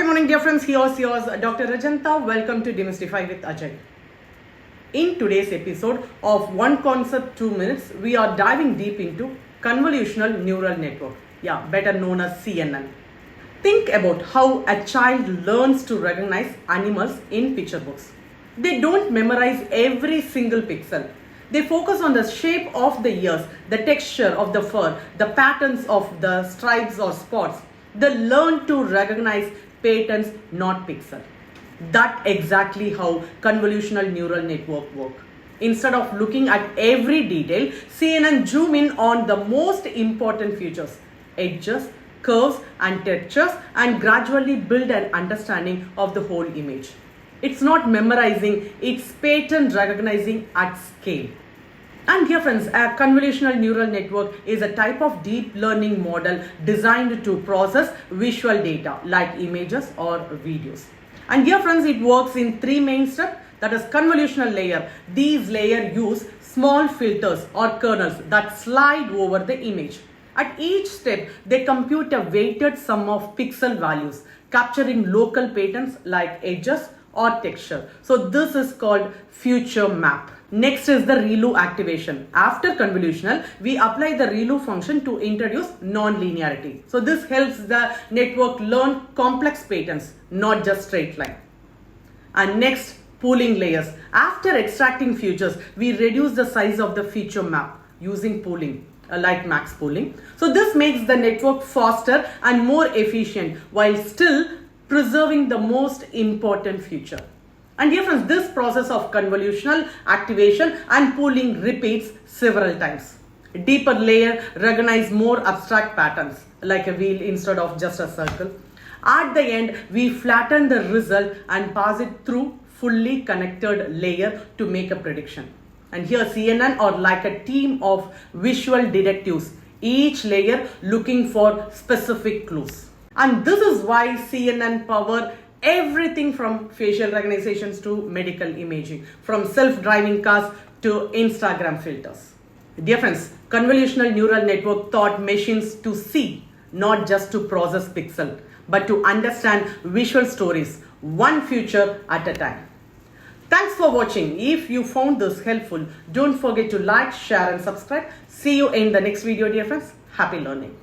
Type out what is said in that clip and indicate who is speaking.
Speaker 1: morning, dear friends. Here's yours, Dr. Rajanta. Welcome to Demystify with Ajay. In today's episode of One Concept 2 Minutes, we are diving deep into convolutional neural network, better known as CNN. Think about how a child learns to recognize animals in picture books. They don't memorize every single pixel. They focus on the shape of the ears, the texture of the fur, the patterns of the stripes or spots. They learn to recognize patterns, not pixel. That's exactly how convolutional neural network work. Instead of looking at every detail, CNN zoom in on the most important features, edges, curves and textures, and gradually build an understanding of the whole image. It's not memorizing, it's pattern recognizing at scale. And dear friends, a convolutional neural network is a type of deep learning model designed to process visual data like images or videos. And dear friends, it works in three main steps. That is convolutional layer. These layers use small filters or kernels that slide over the image. At each step, they compute a weighted sum of pixel values, capturing local patterns like edges or texture. So this is called feature map. Next is the ReLU activation. After convolutional, we apply the ReLU function to introduce non-linearity. So this helps the network learn complex patterns, not just straight line. And next, pooling layers. After extracting features, we reduce the size of the feature map using pooling, like max pooling. So this makes the network faster and more efficient while still preserving the most important feature. And dear friends, this process of convolutional activation and pooling repeats several times. A deeper layer recognize more abstract patterns, like a wheel instead of just a circle. At the end, we flatten the result and pass it through fully connected layer to make a prediction. And here CNN are like a team of visual detectives, each layer looking for specific clues. And this is why CNN power everything from facial recognitions to medical imaging, from self-driving cars to Instagram filters. Dear friends, convolutional neural network taught machines to see, not just to process pixel, but to understand visual stories, one feature at a time. Thanks for watching. If you found this helpful, don't forget to like, share and subscribe. See you in the next video, dear friends. Happy learning.